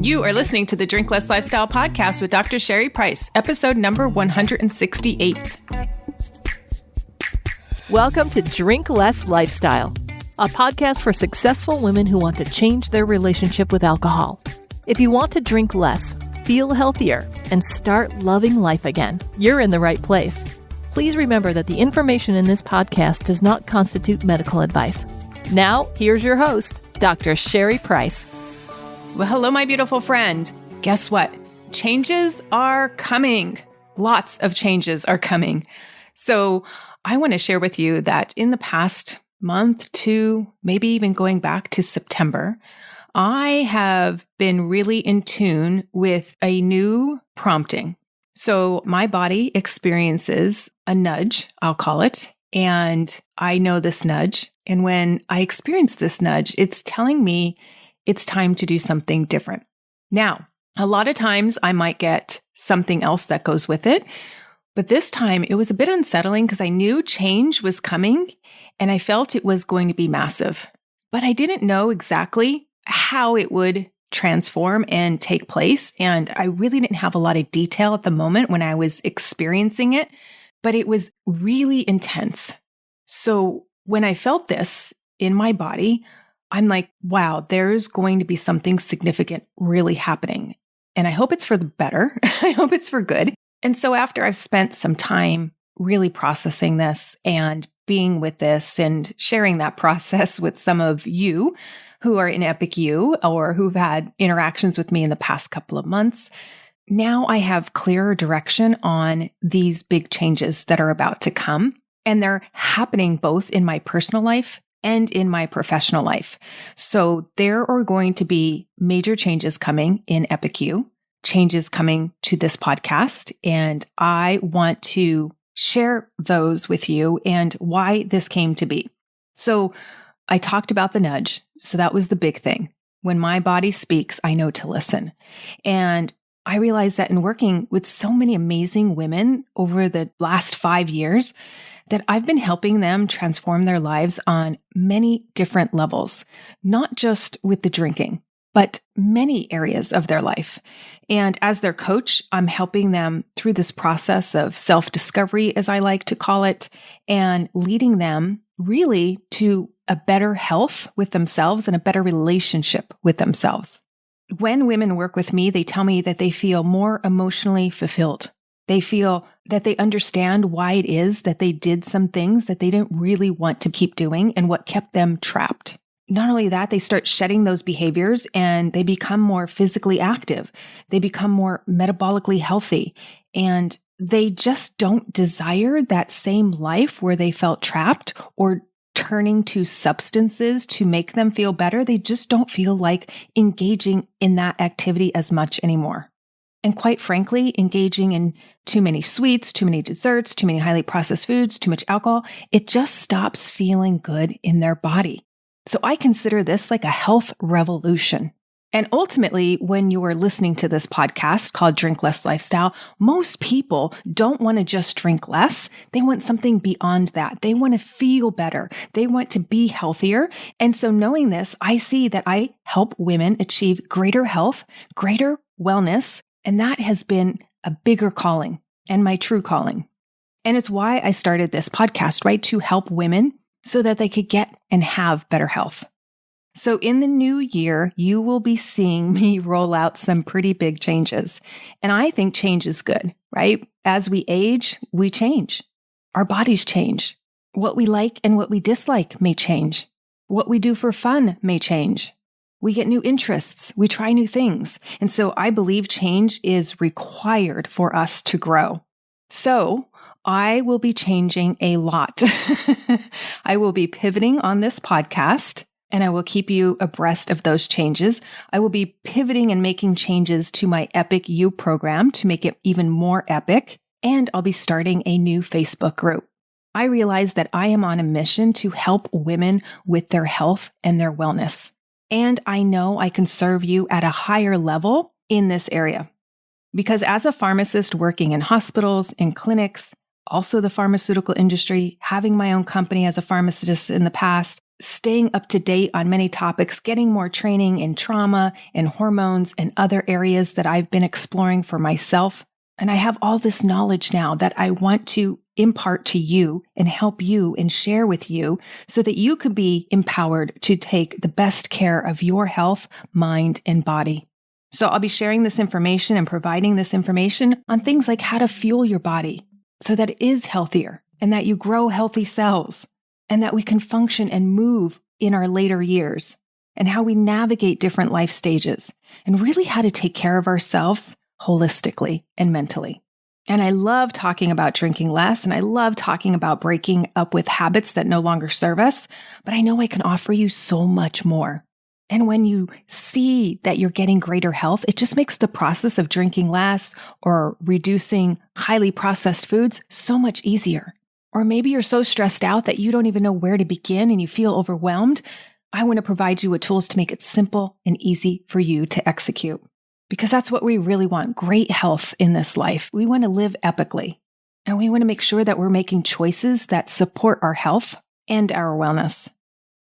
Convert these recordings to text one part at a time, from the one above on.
You are listening to the Drink Less Lifestyle podcast with Dr. Sherry Price, episode number 168. Welcome to Drink Less Lifestyle, a podcast for successful women who want to change their relationship with alcohol. If you want to drink less, feel healthier, and start loving life again, you're in the right place. Please remember that the information in this podcast does not constitute medical advice. Now, here's your host, Dr. Sherry Price. Well, hello, my beautiful friend. Guess what? Changes are coming. Lots of changes are coming. So I want to share with you that in the past month, two, maybe even going back to September, I have been really in tune with a new prompting. So my body experiences a nudge, I'll call it, and I know this nudge. And when I experience this nudge, it's telling me it's time to do something different. Now, a lot of times I might get something else that goes with it, but this time it was a bit unsettling because I knew change was coming and I felt it was going to be massive, but I didn't know exactly how it would transform and take place. And I really didn't have a lot of detail at the moment when I was experiencing it, but it was really intense. So when I felt this in my body, I'm like, wow, there's going to be something significant really happening. And I hope it's for the better. I hope it's for good. And so after I've spent some time really processing this and being with this and sharing that process with some of you who are in EPICYou or who've had interactions with me in the past couple of months, now I have clearer direction on these big changes that are about to come. And they're happening both in my personal life and in my professional life. So there are going to be major changes coming in EPICYou, changes coming to this podcast, and I want to share those with you and why this came to be. So I talked about the nudge. So that was the big thing. When my body speaks, I know to listen. And I realized that in working with so many amazing women over the last 5 years, that I've been helping them transform their lives on many different levels, not just with the drinking, but many areas of their life. And as their coach, I'm helping them through this process of self-discovery, as I like to call it, and leading them really to a better health with themselves and a better relationship with themselves. When women work with me, they tell me that they feel more emotionally fulfilled. They feel that they understand why it is that they did some things that they didn't really want to keep doing and what kept them trapped. Not only that, they start shedding those behaviors and they become more physically active. They become more metabolically healthy and they just don't desire that same life where they felt trapped or turning to substances to make them feel better. They just don't feel like engaging in that activity as much anymore. And quite frankly, engaging in too many sweets, too many desserts, too many highly processed foods, too much alcohol, it just stops feeling good in their body. So I consider this like a health revolution. And ultimately, when you are listening to this podcast called Drink Less Lifestyle, most people don't want to just drink less. They want something beyond that. They want to feel better. They want to be healthier. And so knowing this, I see that I help women achieve greater health, greater wellness, and that has been a bigger calling and my true calling. And it's why I started this podcast, right? To help women so that they could get and have better health. So in the new year, you will be seeing me roll out some pretty big changes. And I think change is good, right? As we age, we change. Our bodies change. What we like and what we dislike may change. What we do for fun may change. We get new interests. We try new things. And so I believe change is required for us to grow. So I will be changing a lot. I will be pivoting on this podcast, and I will keep you abreast of those changes. I will be pivoting and making changes to my EPICYou program to make it even more epic, and I'll be starting a new Facebook group. I realize that I am on a mission to help women with their health and their wellness. And I know I can serve you at a higher level in this area. Because as a pharmacist working in hospitals, in clinics, also the pharmaceutical industry, having my own company as a pharmacist in the past, staying up to date on many topics, getting more training in trauma and hormones and other areas that I've been exploring for myself. And I have all this knowledge now that I want to impart to you and help you and share with you so that you could be empowered to take the best care of your health, mind, and body. So I'll be sharing this information and providing this information on things like how to fuel your body so that it is healthier and that you grow healthy cells and that we can function and move in our later years, and how we navigate different life stages, and really how to take care of ourselves holistically and mentally. And I love talking about drinking less, and I love talking about breaking up with habits that no longer serve us, but I know I can offer you so much more. And when you see that you're getting greater health, it just makes the process of drinking less or reducing highly processed foods so much easier. Or maybe you're so stressed out that you don't even know where to begin and you feel overwhelmed. I want to provide you with tools to make it simple and easy for you to execute. Because that's what we really want, great health in this life. We want to live epically. And we want to make sure that we're making choices that support our health and our wellness.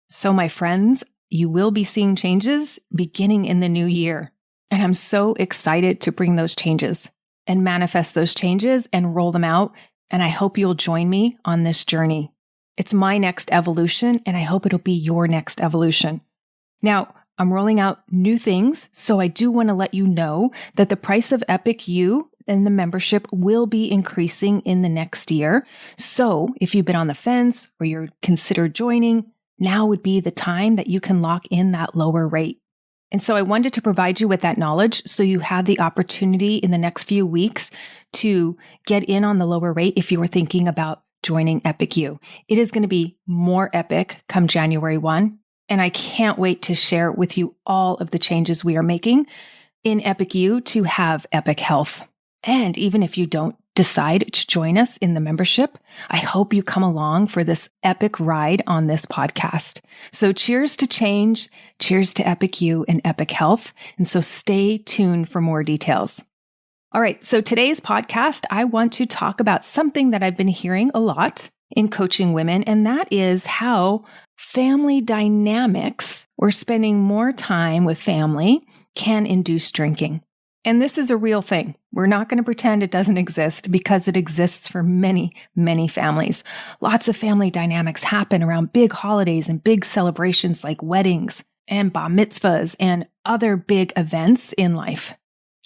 So my friends, you will be seeing changes beginning in the new year. And I'm so excited to bring those changes and manifest those changes and roll them out. And I hope you'll join me on this journey. It's my next evolution, and I hope it'll be your next evolution. Now, I'm rolling out new things, so I do want to let you know that the price of EPICYou and the membership will be increasing in the next year. So if you've been on the fence or you're considered joining, now would be the time that you can lock in that lower rate. And so I wanted to provide you with that knowledge so you have the opportunity in the next few weeks to get in on the lower rate if you were thinking about joining EPICYou. It is going to be more epic come January 1, and I can't wait to share with you all of the changes we are making in EPICYou to have epic health. And even if you don't decide to join us in the membership, I hope you come along for this epic ride on this podcast. So cheers to change, cheers to EPICYou and epic health. And so stay tuned for more details. All right, so today's podcast, I want to talk about something that I've been hearing a lot in coaching women, and that is how family dynamics or spending more time with family can induce drinking. And this is a real thing. We're not going to pretend it doesn't exist because it exists for many, many families. Lots of family dynamics happen around big holidays and big celebrations like weddings and bar mitzvahs and other big events in life.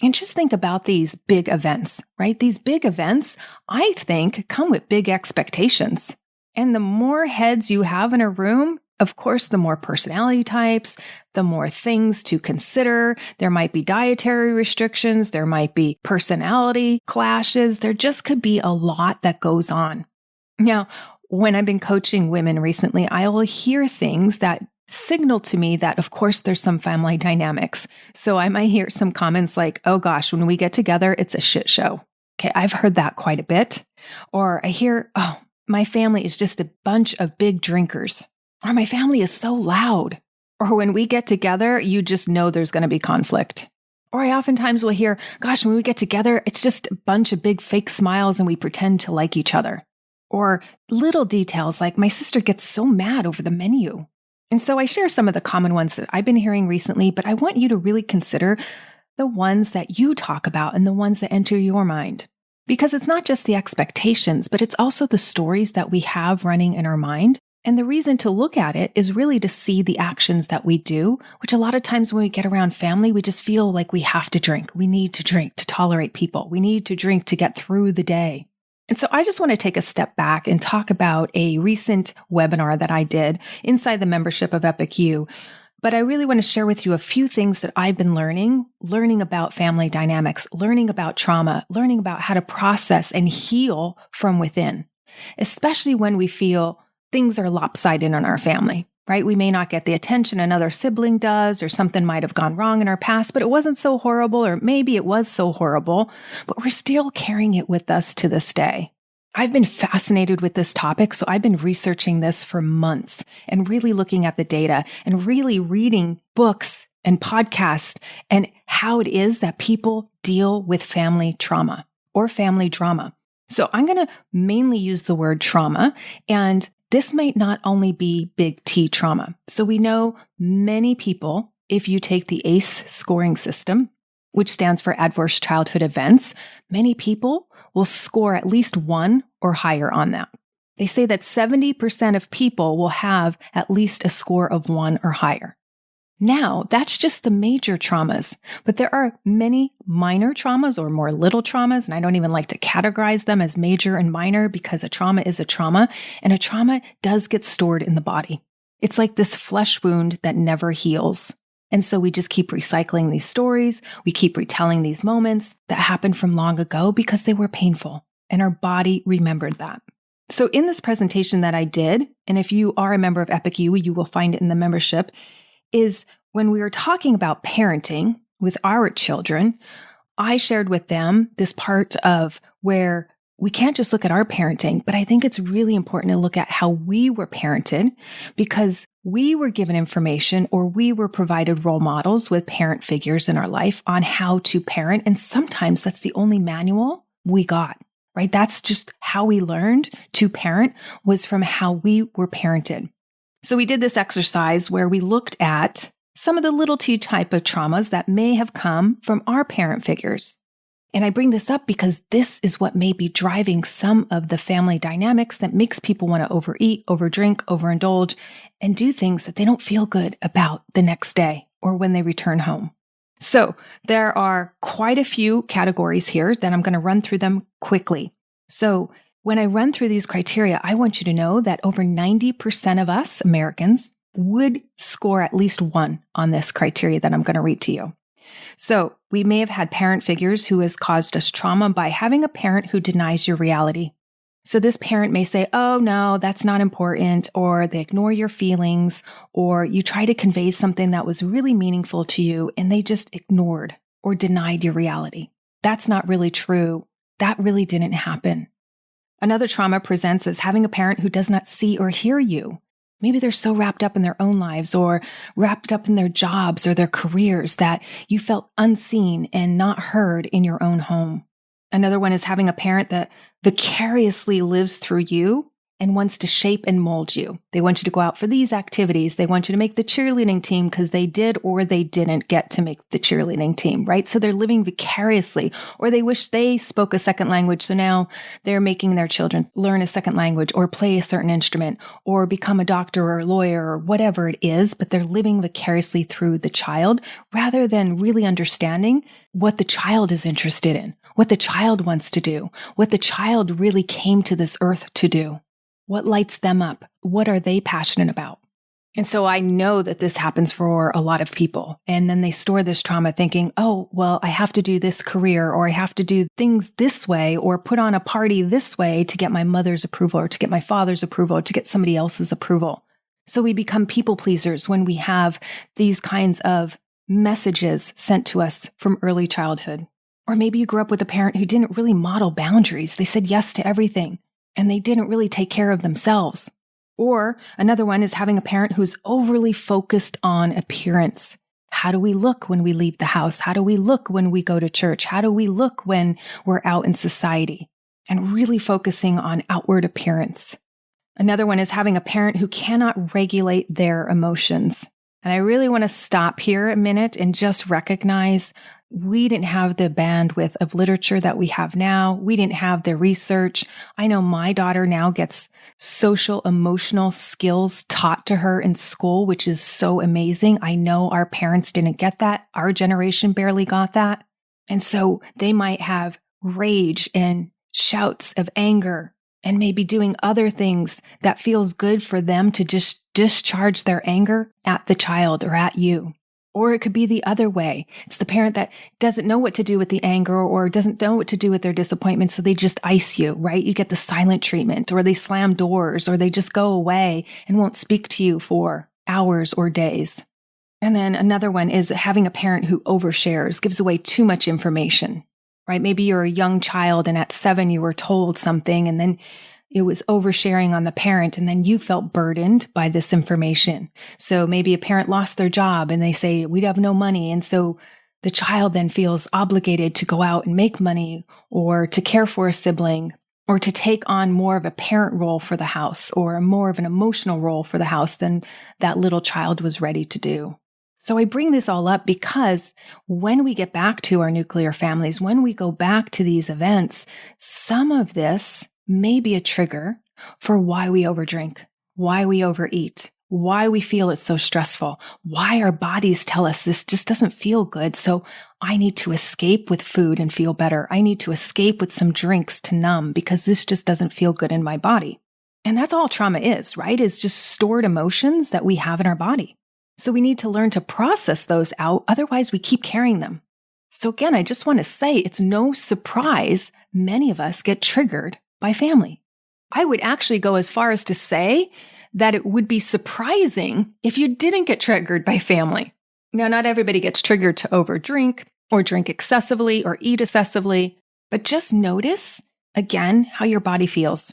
And just think about these big events, right? These big events, I think, come with big expectations. And the more heads you have in a room, of course, the more personality types, the more things to consider. There might be dietary restrictions. There might be personality clashes. There just could be a lot that goes on. Now, when I've been coaching women recently, I'll hear things that signal to me that, of course, there's some family dynamics. So I might hear some comments like, oh gosh, when we get together, it's a shit show. Okay, I've heard that quite a bit. Or I hear, oh, my family is just a bunch of big drinkers. Or my family is so loud. Or when we get together, you just know there's going to be conflict. Or I oftentimes will hear, gosh, when we get together, it's just a bunch of big fake smiles and we pretend to like each other. Or little details like my sister gets so mad over the menu. And so I share some of the common ones that I've been hearing recently, but I want you to really consider the ones that you talk about and the ones that enter your mind. Because it's not just the expectations, but it's also the stories that we have running in our mind. And the reason to look at it is really to see the actions that we do, which a lot of times when we get around family, we just feel like we have to drink. We need to drink to tolerate people. We need to drink to get through the day. And so I just want to take a step back and talk about a recent webinar that I did inside the membership of EPICYou. But I really want to share with you a few things that I've been learning about family dynamics, learning about trauma, learning about how to process and heal from within, especially when we feel things are lopsided in our family, right? We may not get the attention another sibling does, or something might have gone wrong in our past, but it wasn't so horrible, or maybe it was so horrible, but we're still carrying it with us to this day. I've been fascinated with this topic, so I've been researching this for months and really looking at the data and really reading books and podcasts and how it is that people deal with family trauma or family drama. So I'm going to mainly use the word trauma, and this might not only be big T trauma. So we know many people, if you take the ACE scoring system, which stands for Adverse Childhood Events, many people will score at least 1 or higher on that. They say that 70% of people will have at least a score of 1 or higher. Now, that's just the major traumas, but there are many minor traumas or more little traumas, and I don't even like to categorize them as major and minor because a trauma is a trauma, and a trauma does get stored in the body. It's like this flesh wound that never heals. And so we just keep recycling these stories, we keep retelling these moments that happened from long ago because they were painful, and our body remembered that. So in this presentation that I did, and if you are a member of EPICYou, you will find it in the membership, is when we were talking about parenting with our children, I shared with them this part of where we can't just look at our parenting, but I think it's really important to look at how we were parented because we were given information or we were provided role models with parent figures in our life on how to parent. And sometimes that's the only manual we got, right? That's just how we learned to parent was from how we were parented. So we did this exercise where we looked at some of the little T type of traumas that may have come from our parent figures. And I bring this up because this is what may be driving some of the family dynamics that makes people want to overeat, overdrink, overindulge, and do things that they don't feel good about the next day or when they return home. So there are quite a few categories here that I'm going to run through them quickly. So when I run through these criteria, I want you to know that over 90% of us Americans would score at least 1 on this criteria that I'm going to read to you. So we may have had parent figures who has caused us trauma by having a parent who denies your reality. So this parent may say, oh no, that's not important, or they ignore your feelings, or you try to convey something that was really meaningful to you and they just ignored or denied your reality. That's not really true. That really didn't happen. Another trauma presents as having a parent who does not see or hear you. Maybe they're so wrapped up in their own lives or wrapped up in their jobs or their careers that you felt unseen and not heard in your own home. Another one is having a parent that vicariously lives through you and wants to shape and mold you. They want you to go out for these activities. They want you to make the cheerleading team because they did or they didn't get to make the cheerleading team, right? So they're living vicariously, or they wish they spoke a second language. So now they're making their children learn a second language or play a certain instrument or become a doctor or a lawyer or whatever it is, but they're living vicariously through the child rather than really understanding what the child is interested in, what the child wants to do, what the child really came to this earth to do. What lights them up? What are they passionate about? And so I know that this happens for a lot of people. And then they store this trauma thinking, oh, well, I have to do this career, or I have to do things this way, or put on a party this way to get my mother's approval, or to get my father's approval, or to get somebody else's approval. So we become people pleasers when we have these kinds of messages sent to us from early childhood. Or maybe you grew up with a parent who didn't really model boundaries. They said yes to everything, and they didn't really take care of themselves. Or another one is having a parent who's overly focused on appearance. How do we look when we leave the house? How do we look when we go to church? How do we look when we're out in society? And really focusing on outward appearance. Another one is having a parent who cannot regulate their emotions. And I really want to stop here a minute and just recognize we didn't have the bandwidth of literature that we have now. We didn't have the research. I know my daughter now gets social emotional skills taught to her in school, which is so amazing. I know our parents didn't get that. Our generation barely got that. And so they might have rage and shouts of anger and maybe doing other things that feels good for them to just discharge their anger at the child or at you. Or it could be the other way. It's the parent that doesn't know what to do with the anger or doesn't know what to do with their disappointment, so they just ice you, right? You get the silent treatment, or they slam doors, or they just go away and won't speak to you for hours or days. And then another one is having a parent who overshares, gives away too much information, right? Maybe you're a young child and at 7 you were told something and then it was oversharing on the parent, and then you felt burdened by this information. So maybe a parent lost their job and they say, we have no money. And so the child then feels obligated to go out and make money or to care for a sibling. or to take on more of a parent role for the house or more of an emotional role for the house than that little child was ready to do. So I bring this all up because when we get back to our nuclear families, when we go back to these events, some of this may be a trigger for why we overdrink, why we overeat, why we feel it's so stressful, why our bodies tell us this just doesn't feel good. So I need to escape with food and feel better. I need to escape with some drinks to numb because this just doesn't feel good in my body. And that's all trauma is, right? Is just stored emotions that we have in our body. So we need to learn to process those out. Otherwise, we keep carrying them. So again, I just want to say it's no surprise many of us get triggered by family. I would actually go as far as to say that it would be surprising if you didn't get triggered by family. Now, not everybody gets triggered to overdrink or drink excessively or eat excessively, but just notice, again, how your body feels.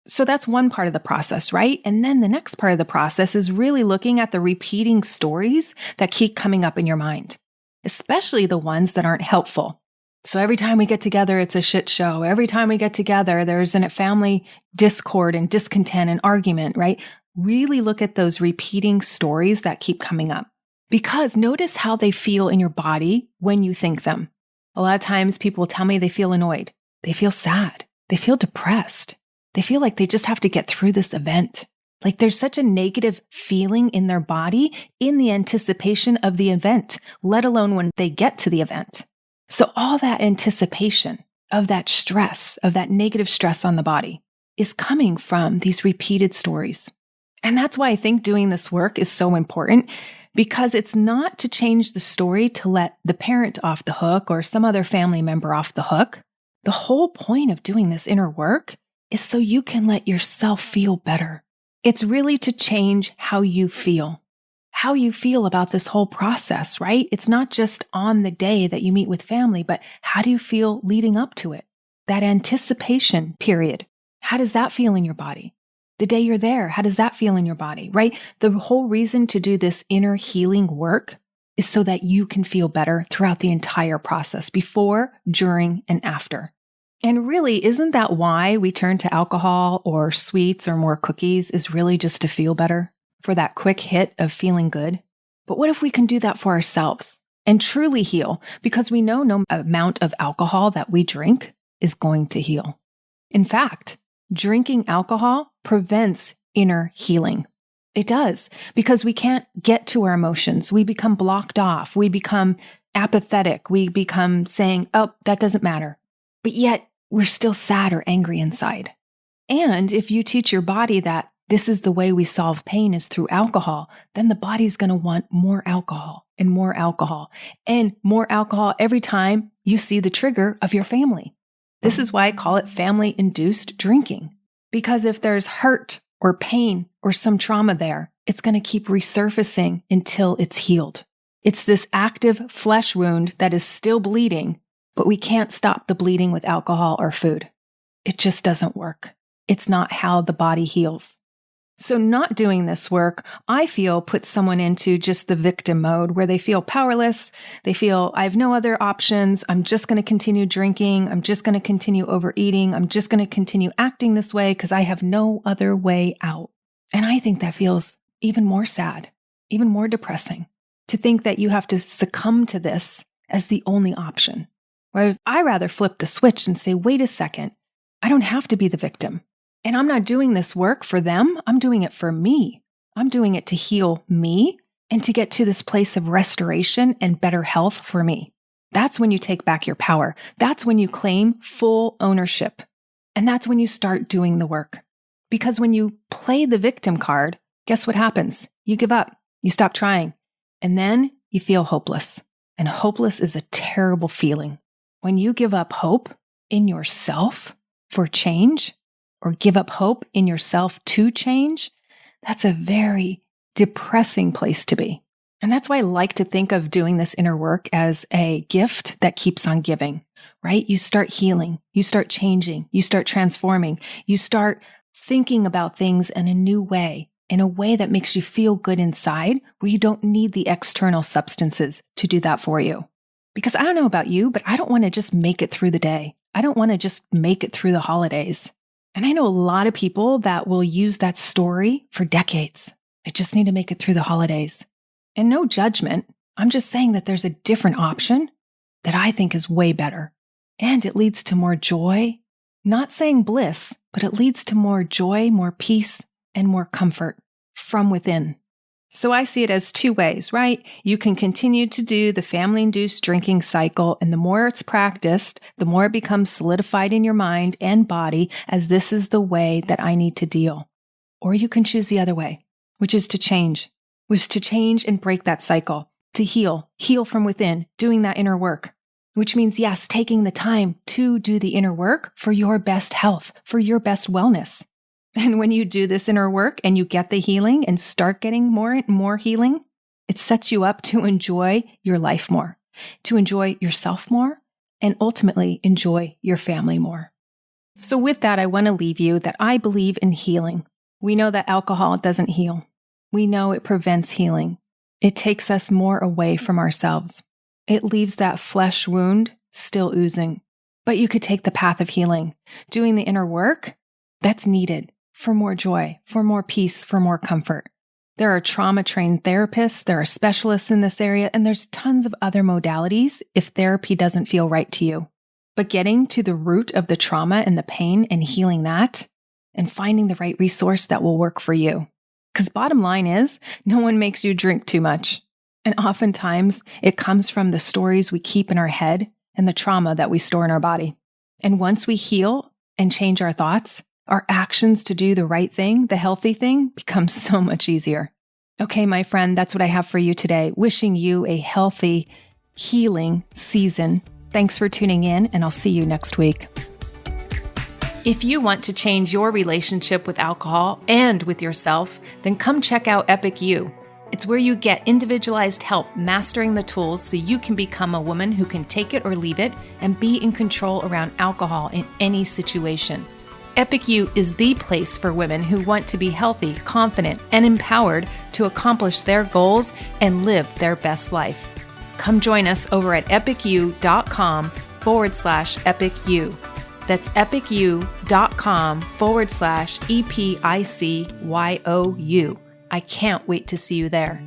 So that's one part of the process, right? And then the next part of the process is really looking at the repeating stories that keep coming up in your mind, especially the ones that aren't helpful. So every time we get together, it's a shit show. Every time we get together, there's a family discord and discontent and argument, right? Really look at those repeating stories that keep coming up because notice how they feel in your body when you think them. A lot of times people tell me they feel annoyed. They feel sad. They feel depressed. They feel like they just have to get through this event. Like there's such a negative feeling in their body in the anticipation of the event, let alone when they get to the event. So all that anticipation of that stress, of that negative stress on the body is coming from these repeated stories. And that's why I think doing this work is so important because it's not to change the story to let the parent off the hook or some other family member off the hook. The whole point of doing this inner work is so you can let yourself feel better. It's really to change how you feel about this whole process, right? It's not just on the day that you meet with family, but how do you feel leading up to it? That anticipation period. How does that feel in your body? The day you're there, how does that feel in your body, right? The whole reason to do this inner healing work is so that you can feel better throughout the entire process, before, during, and after. And really, isn't that why we turn to alcohol or sweets or more cookies is really just to feel better, for that quick hit of feeling good? But what if we can do that for ourselves and truly heal? Because we know no amount of alcohol that we drink is going to heal. In fact, drinking alcohol prevents inner healing. It does, because we can't get to our emotions. We become blocked off. We become apathetic. We become saying, oh, that doesn't matter. But yet, we're still sad or angry inside. And if you teach your body that this is the way we solve pain is through alcohol, then the body's going to want more alcohol and more alcohol and more alcohol every time you see the trigger of your family. This is why I call it family-induced drinking. Because if there's hurt or pain or some trauma there, it's going to keep resurfacing until it's healed. It's this active flesh wound that is still bleeding, but we can't stop the bleeding with alcohol or food. It just doesn't work. It's not how the body heals. So not doing this work, I feel, puts someone into just the victim mode where they feel powerless. They feel, I have no other options. I'm just going to continue drinking. I'm just going to continue overeating. I'm just going to continue acting this way because I have no other way out. And I think that feels even more sad, even more depressing, to think that you have to succumb to this as the only option. Whereas I rather flip the switch and say, wait a second, I don't have to be the victim. And I'm not doing this work for them. I'm doing it for me. I'm doing it to heal me and to get to this place of restoration and better health for me. That's when you take back your power. That's when you claim full ownership. And that's when you start doing the work. Because when you play the victim card, guess what happens? You give up. You stop trying. And then you feel hopeless. And hopeless is a terrible feeling. When you give up hope in yourself for change, or give up hope in yourself to change, that's a very depressing place to be. And that's why I like to think of doing this inner work as a gift that keeps on giving, right? You start healing, you start changing, you start transforming, you start thinking about things in a new way, in a way that makes you feel good inside, where you don't need the external substances to do that for you. Because I don't know about you, but I don't want to just make it through the day. I don't want to just make it through the holidays. And I know a lot of people that will use that story for decades. I just need to make it through the holidays. And no judgment. I'm just saying that there's a different option that I think is way better. And it leads to more joy. Not saying bliss, but it leads to more joy, more peace, and more comfort from within. So I see it as two ways, right? You can continue to do the family-induced drinking cycle, and the more it's practiced, the more it becomes solidified in your mind and body as this is the way that I need to deal. Or you can choose the other way, which is to change and break that cycle, to heal from within, doing that inner work, which means, yes, taking the time to do the inner work for your best health, for your best wellness. And when you do this inner work and you get the healing and start getting more and more healing, it sets you up to enjoy your life more, to enjoy yourself more, and ultimately enjoy your family more. So with that, I want to leave you that I believe in healing. We know that alcohol doesn't heal. We know it prevents healing. It takes us more away from ourselves. It leaves that flesh wound still oozing. But you could take the path of healing, doing the inner work that's needed for more joy, for more peace, for more comfort. There are trauma-trained therapists, there are specialists in this area, and there's tons of other modalities if therapy doesn't feel right to you. But getting to the root of the trauma and the pain and healing that, and finding the right resource that will work for you. Because bottom line is, no one makes you drink too much. And oftentimes, it comes from the stories we keep in our head and the trauma that we store in our body. And once we heal and change our thoughts, our actions to do the right thing, the healthy thing, becomes so much easier. Okay, my friend, that's what I have for you today. Wishing you a healthy, healing season. Thanks for tuning in, and I'll see you next week. If you want to change your relationship with alcohol and with yourself, then come check out EPICYou. It's where you get individualized help mastering the tools so you can become a woman who can take it or leave it and be in control around alcohol in any situation. EPICYou is the place for women who want to be healthy, confident, and empowered to accomplish their goals and live their best life. Come join us over at EPICYou.com/EPICYou. That's EPICYou.com/EPICYou. I can't wait to see you there.